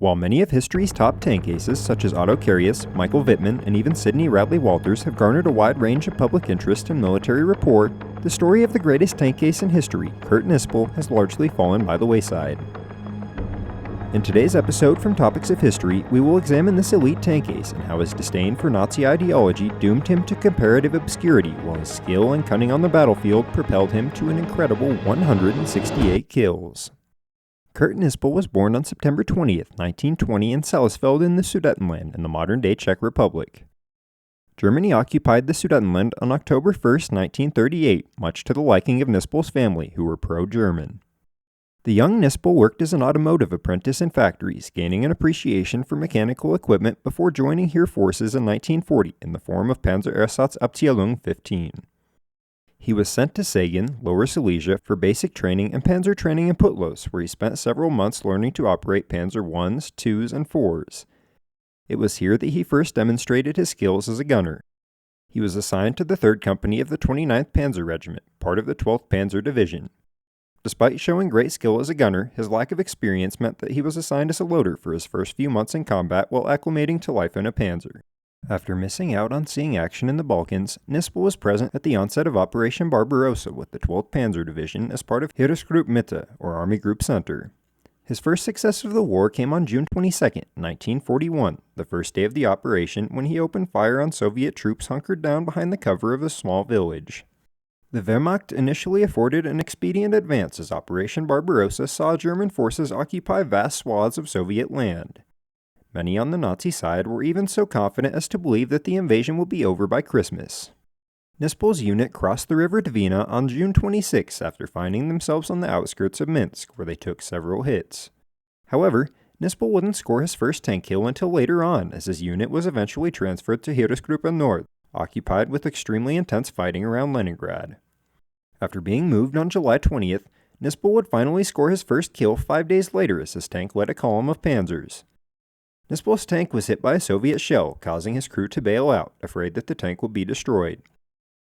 While many of history's top tank aces, such as Otto Carius, Michael Wittmann, and even Sidney Radley Walters, have garnered a wide range of public interest and military rapport, the story of the greatest tank ace in history, Kurt Knispel, has largely fallen by the wayside. In today's episode from Topics of History, we will examine this elite tank ace and how his disdain for Nazi ideology doomed him to comparative obscurity, while his skill and cunning on the battlefield propelled him to an incredible 168 kills. Kurt Knispel was born on September 20th, 1920 in Salisfeld in the Sudetenland in the modern-day Czech Republic. Germany occupied the Sudetenland on October 1st, 1938, much to the liking of Knispel's family, who were pro-German. The young Knispel worked as an automotive apprentice in factories, gaining an appreciation for mechanical equipment before joining Heer forces in 1940 in the form of Panzerersatzabteilung 15. He was sent to Sagan, Lower Silesia, for basic training and panzer training in Putlos, where he spent several months learning to operate Panzer Is, IIs, and IVs. It was here that he first demonstrated his skills as a gunner. He was assigned to the 3rd Company of the 29th Panzer Regiment, part of the 12th Panzer Division. Despite showing great skill as a gunner, his lack of experience meant that he was assigned as a loader for his first few months in combat while acclimating to life in a panzer. After missing out on seeing action in the Balkans, Knispel was present at the onset of Operation Barbarossa with the 12th Panzer Division as part of Heeresgruppe Mitte, or Army Group Center. His first success of the war came on June 22, 1941, the first day of the operation, when he opened fire on Soviet troops hunkered down behind the cover of a small village. The Wehrmacht initially afforded an expedient advance as Operation Barbarossa saw German forces occupy vast swaths of Soviet land. Many on the Nazi side were even so confident as to believe that the invasion would be over by Christmas. Knispel's unit crossed the river Dvina on June 26 after finding themselves on the outskirts of Minsk, where they took several hits. However, Knispel wouldn't score his first tank kill until later on, as his unit was eventually transferred to Heeresgruppe Nord, occupied with extremely intense fighting around Leningrad. After being moved on July 20th, Knispel would finally score his first kill 5 days later as his tank led a column of panzers. Knispel's tank was hit by a Soviet shell, causing his crew to bail out, afraid that the tank would be destroyed.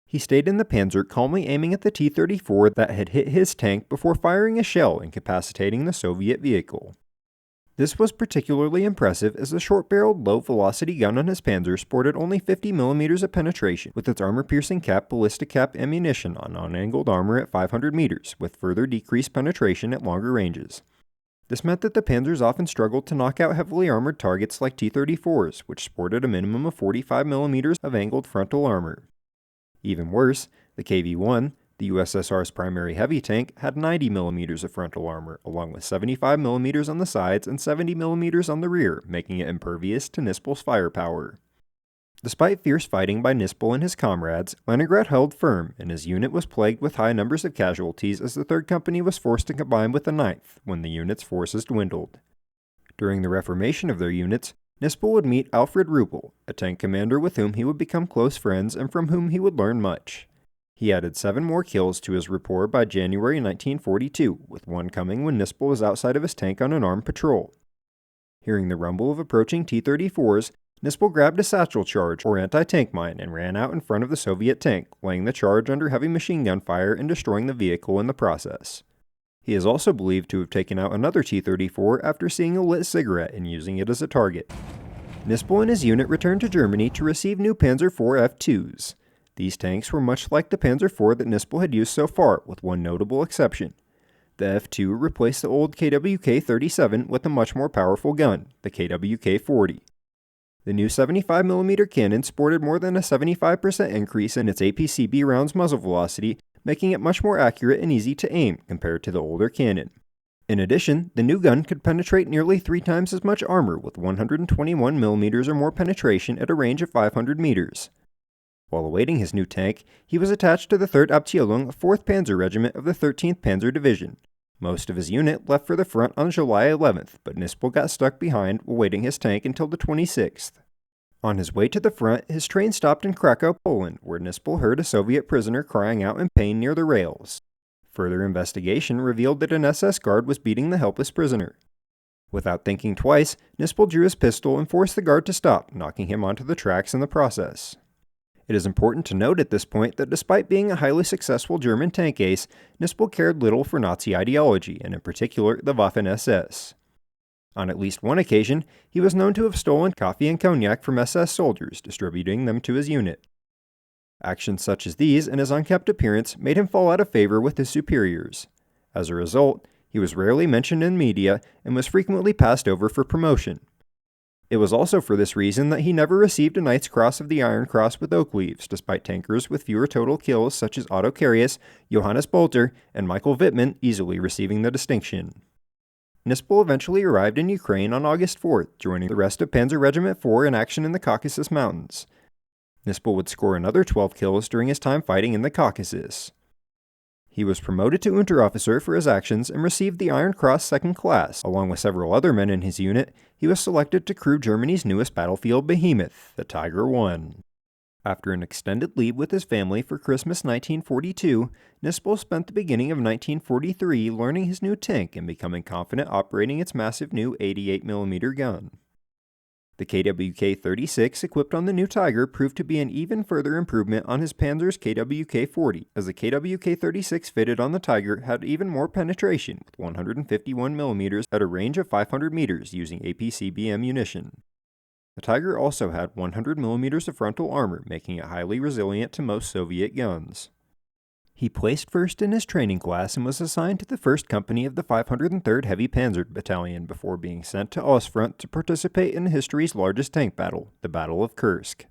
He stayed in the panzer, calmly aiming at the T-34 that had hit his tank before firing a shell, incapacitating the Soviet vehicle. This was particularly impressive as the short-barreled, low-velocity gun on his panzer sported only 50 mm of penetration, with its armor-piercing cap ballistic cap ammunition on unangled armor at 500 meters, with further decreased penetration at longer ranges. This meant that the panzers often struggled to knock out heavily armored targets like T-34s, which sported a minimum of 45 mm of angled frontal armor. Even worse, the KV-1, the USSR's primary heavy tank, had 90 mm of frontal armor, along with 75 mm on the sides and 70 mm on the rear, making it impervious to Knispel's firepower. Despite fierce fighting by Knispel and his comrades, Leningrad held firm, and his unit was plagued with high numbers of casualties as the 3rd Company was forced to combine with the 9th, when the unit's forces dwindled. During the reformation of their units, Knispel would meet Alfred Ruppel, a tank commander with whom he would become close friends and from whom he would learn much. He added 7 more kills to his rapport by January 1942, with one coming when Knispel was outside of his tank on an armed patrol. Hearing the rumble of approaching T-34s, Knispel grabbed a satchel charge, or anti-tank mine, and ran out in front of the Soviet tank, laying the charge under heavy machine gun fire and destroying the vehicle in the process. He is also believed to have taken out another T-34 after seeing a lit cigarette and using it as a target. Knispel and his unit returned to Germany to receive new Panzer IV F2s. These tanks were much like the Panzer IV that Knispel had used so far, with one notable exception. The F2 replaced the old KWK-37 with a much more powerful gun, the KWK-40. The new 75mm cannon sported more than a 75% increase in its APCB round's muzzle velocity, making it much more accurate and easy to aim compared to the older cannon. In addition, the new gun could penetrate nearly 3 times as much armor with 121mm or more penetration at a range of 500 meters. While awaiting his new tank, he was attached to the 3rd Abteilung, 4th Panzer Regiment of the 13th Panzer Division. Most of his unit left for the front on July 11th, but Knispel got stuck behind, awaiting his tank until the 26th. On his way to the front, his train stopped in Krakow, Poland, where Knispel heard a Soviet prisoner crying out in pain near the rails. Further investigation revealed that an SS guard was beating the helpless prisoner. Without thinking twice, Knispel drew his pistol and forced the guard to stop, knocking him onto the tracks in the process. It is important to note at this point that despite being a highly successful German tank ace, Knispel cared little for Nazi ideology, and in particular the Waffen-SS. On at least one occasion, he was known to have stolen coffee and cognac from SS soldiers, distributing them to his unit. Actions such as these and his unkempt appearance made him fall out of favor with his superiors. As a result, he was rarely mentioned in media and was frequently passed over for promotion. It was also for this reason that he never received a Knight's Cross of the Iron Cross with oak leaves, despite tankers with fewer total kills such as Otto Carius, Johannes Bolter, and Michael Wittmann easily receiving the distinction. Knispel eventually arrived in Ukraine on August 4th, joining the rest of Panzer Regiment IV in action in the Caucasus Mountains. Knispel would score another 12 kills during his time fighting in the Caucasus. He was promoted to Unterofficer for his actions and received the Iron Cross Second Class. Along with several other men in his unit, he was selected to crew Germany's newest battlefield behemoth, the Tiger I. After an extended leave with his family for Christmas 1942, Knispel spent the beginning of 1943 learning his new tank and becoming confident operating its massive new 88mm gun. The KWK-36 equipped on the new Tiger proved to be an even further improvement on his Panzer's KWK-40, as the KWK-36 fitted on the Tiger had even more penetration, with 151mm at a range of 500 meters using APCB ammunition. The Tiger also had 100mm of frontal armor, making it highly resilient to most Soviet guns. He placed first in his training class and was assigned to the 1st Company of the 503rd Heavy Panzer Battalion before being sent to Ostfront to participate in history's largest tank battle, the Battle of Kursk.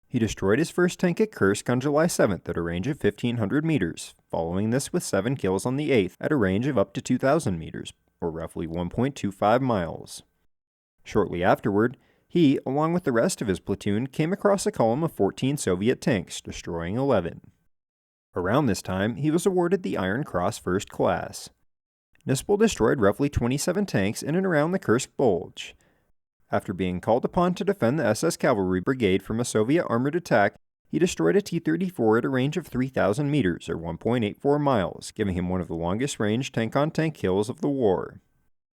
He destroyed his first tank at Kursk on July 7th at a range of 1,500 meters, following this with 7 kills on the 8th at a range of up to 2,000 meters, or roughly 1.25 miles. Shortly afterward, he, along with the rest of his platoon, came across a column of 14 Soviet tanks, destroying 11. Around this time, he was awarded the Iron Cross First Class. Knispel destroyed roughly 27 tanks in and around the Kursk Bulge. After being called upon to defend the SS Cavalry Brigade from a Soviet armored attack, he destroyed a T-34 at a range of 3,000 meters, or 1.84 miles, giving him one of the longest-range tank-on-tank kills of the war.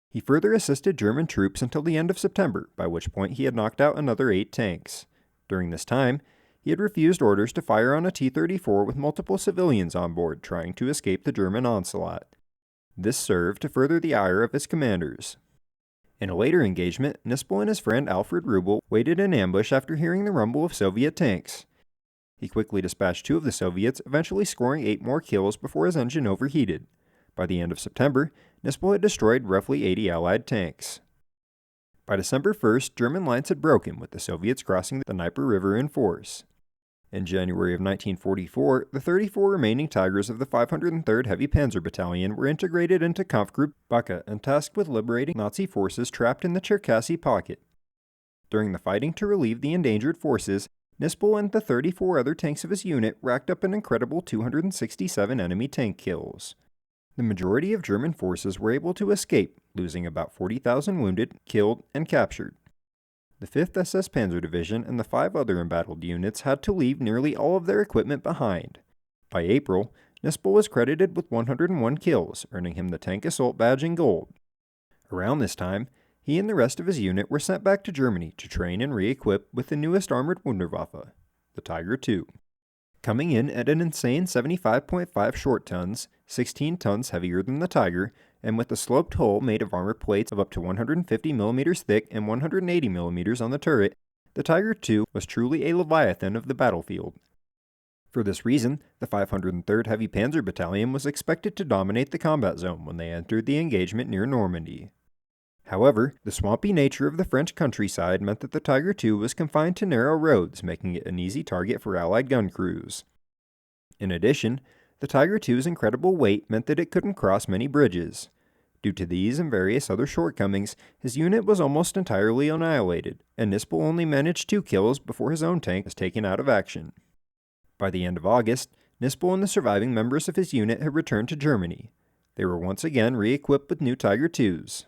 He further assisted German troops until the end of September, by which point he had knocked out another 8 tanks. During this time, he had refused orders to fire on a T-34 with multiple civilians on board trying to escape the German onslaught. This served to further the ire of his commanders. In a later engagement, Knispel and his friend Alfred Rubel waited in ambush after hearing the rumble of Soviet tanks. He quickly dispatched 2 of the Soviets, eventually scoring 8 more kills before his engine overheated. By the end of September, Knispel had destroyed roughly 80 Allied tanks. By December 1st, German lines had broken, with the Soviets crossing the Dnieper River in force. In January of 1944, the 34 remaining Tigers of the 503rd Heavy Panzer Battalion were integrated into Kampfgruppe Baka and tasked with liberating Nazi forces trapped in the Cherkassy pocket. During the fighting to relieve the endangered forces, Knispel and the 34 other tanks of his unit racked up an incredible 267 enemy tank kills. The majority of German forces were able to escape, losing about 40,000 wounded, killed, and captured. The 5th SS Panzer Division and the 5 other embattled units had to leave nearly all of their equipment behind. By April, Knispel was credited with 101 kills, earning him the Tank Assault Badge in gold. Around this time, he and the rest of his unit were sent back to Germany to train and re-equip with the newest armored Wunderwaffe, the Tiger II. Coming in at an insane 75.5 short tons, 16 tons heavier than the Tiger, and with a sloped hull made of armor plates of up to 150mm thick and 180mm on the turret, the Tiger II was truly a leviathan of the battlefield. For this reason, the 503rd Heavy Panzer Battalion was expected to dominate the combat zone when they entered the engagement near Normandy. However, the swampy nature of the French countryside meant that the Tiger II was confined to narrow roads, making it an easy target for Allied gun crews. In addition, the Tiger II's incredible weight meant that it couldn't cross many bridges. Due to these and various other shortcomings, his unit was almost entirely annihilated, and Knispel only managed 2 kills before his own tank was taken out of action. By the end of August, Knispel and the surviving members of his unit had returned to Germany. They were once again re-equipped with new Tiger IIs.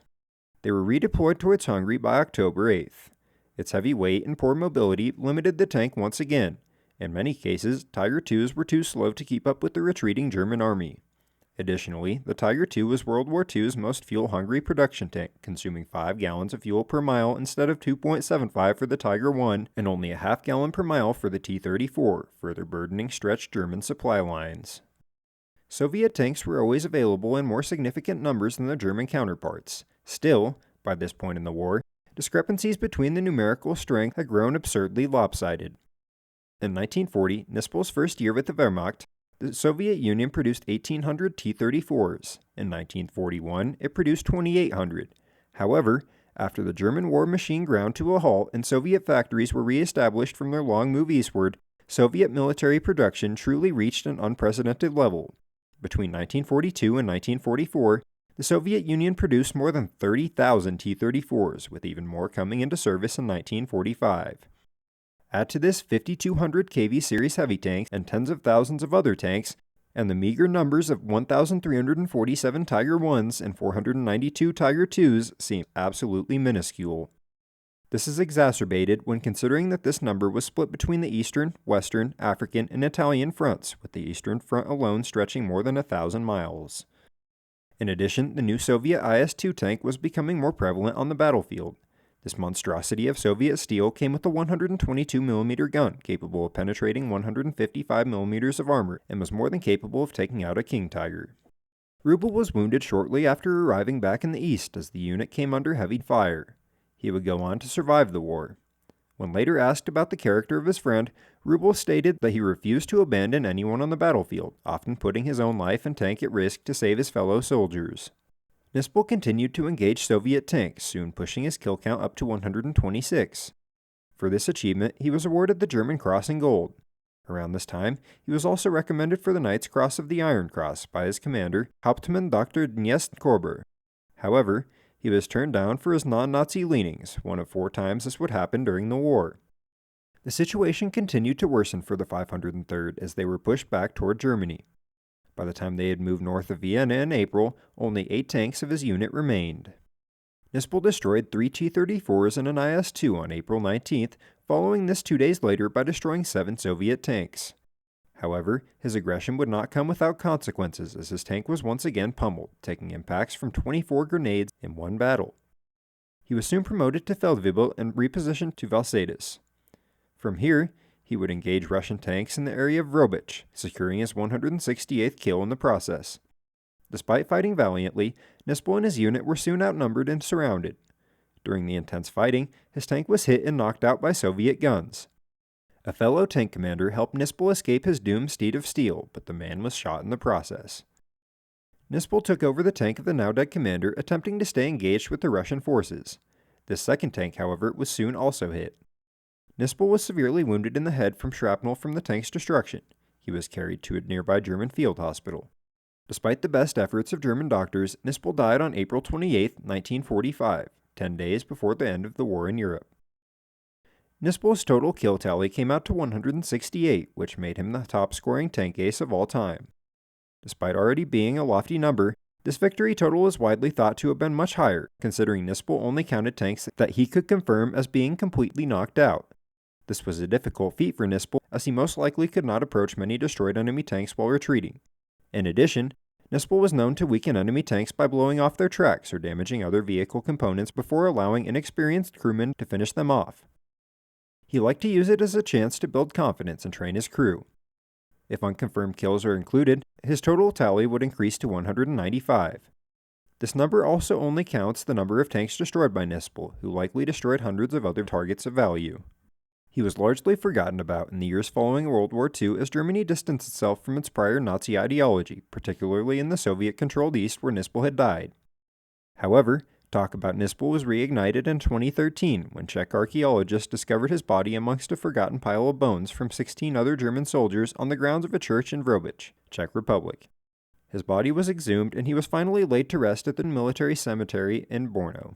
They were redeployed towards Hungary by October 8th. Its heavy weight and poor mobility limited the tank once again. In many cases, Tiger IIs were too slow to keep up with the retreating German army. Additionally, the Tiger II was World War II's most fuel-hungry production tank, consuming 5 gallons of fuel per mile instead of 2.75 for the Tiger I and only a half gallon per mile for the T-34, further burdening stretched German supply lines. Soviet tanks were always available in more significant numbers than their German counterparts. Still, By this point in the war, discrepancies between the numerical strength had grown absurdly lopsided. In 1940, Knispel's first year with the Wehrmacht, the Soviet Union produced 1,800 T-34s. In 1941, it produced 2,800. However, after the German war machine ground to a halt and Soviet factories were re-established from their long move eastward, Soviet military production truly reached an unprecedented level. Between 1942 and 1944, the Soviet Union produced more than 30,000 T-34s, with even more coming into service in 1945. Add to this 5,200 KV series heavy tanks and tens of thousands of other tanks, and the meager numbers of 1,347 Tiger 1s and 492 Tiger 2s seem absolutely minuscule. This is exacerbated when considering that this number was split between the Eastern, Western, African, and Italian fronts, with the Eastern front alone stretching more than 1,000 miles. In addition, the new Soviet IS-2 tank was becoming more prevalent on the battlefield. This monstrosity of Soviet steel came with a 122mm gun, capable of penetrating 155mm of armor, and was more than capable of taking out a King Tiger. Rubel was wounded shortly after arriving back in the east as the unit came under heavy fire. He would go on to survive the war. When later asked about the character of his friend, Rubel stated that he refused to abandon anyone on the battlefield, often putting his own life and tank at risk to save his fellow soldiers. Knispel continued to engage Soviet tanks, soon pushing his kill count up to 126. For this achievement, he was awarded the German Cross in Gold. Around this time, he was also recommended for the Knight's Cross of the Iron Cross by his commander, Hauptmann Dr. Knispel. However, he was turned down for his non-Nazi leanings, one of 4 times this would happen during the war. The situation continued to worsen for the 503rd as they were pushed back toward Germany. By the time they had moved north of Vienna in April, only 8 tanks of his unit remained. Knispel destroyed 3 T-34s and an IS-2 on April 19th, following this 2 days later by destroying 7 Soviet tanks. However, his aggression would not come without consequences as his tank was once again pummeled, taking impacts from 24 grenades in one battle. He was soon promoted to Feldwebel and repositioned to Valsades. From here, he would engage Russian tanks in the area of Robich, securing his 168th kill in the process. Despite fighting valiantly, Knispel and his unit were soon outnumbered and surrounded. During the intense fighting, his tank was hit and knocked out by Soviet guns. A fellow tank commander helped Knispel escape his doomed steed of steel, but the man was shot in the process. Knispel took over the tank of the now-dead commander, attempting to stay engaged with the Russian forces. This second tank, however, was soon also hit. Knispel was severely wounded in the head from shrapnel from the tank's destruction. He was carried to a nearby German field hospital. Despite the best efforts of German doctors, Knispel died on April 28, 1945, 10 days before the end of the war in Europe. Knispel's total kill tally came out to 168, which made him the top-scoring tank ace of all time. Despite already being a lofty number, this victory total is widely thought to have been much higher, considering Knispel only counted tanks that he could confirm as being completely knocked out. This was a difficult feat for Knispel, as he most likely could not approach many destroyed enemy tanks while retreating. In addition, Knispel was known to weaken enemy tanks by blowing off their tracks or damaging other vehicle components before allowing inexperienced crewmen to finish them off. He liked to use it as a chance to build confidence and train his crew. If unconfirmed kills are included, his total tally would increase to 195. This number also only counts the number of tanks destroyed by Knispel, who likely destroyed hundreds of other targets of value. He was largely forgotten about in the years following World War II as Germany distanced itself from its prior Nazi ideology, particularly in the Soviet-controlled East where Knispel had died. However, talk about Knispel was reignited in 2013 when Czech archaeologists discovered his body amongst a forgotten pile of bones from 16 other German soldiers on the grounds of a church in Robich, Czech Republic. His body was exhumed and he was finally laid to rest at the military cemetery in Brno.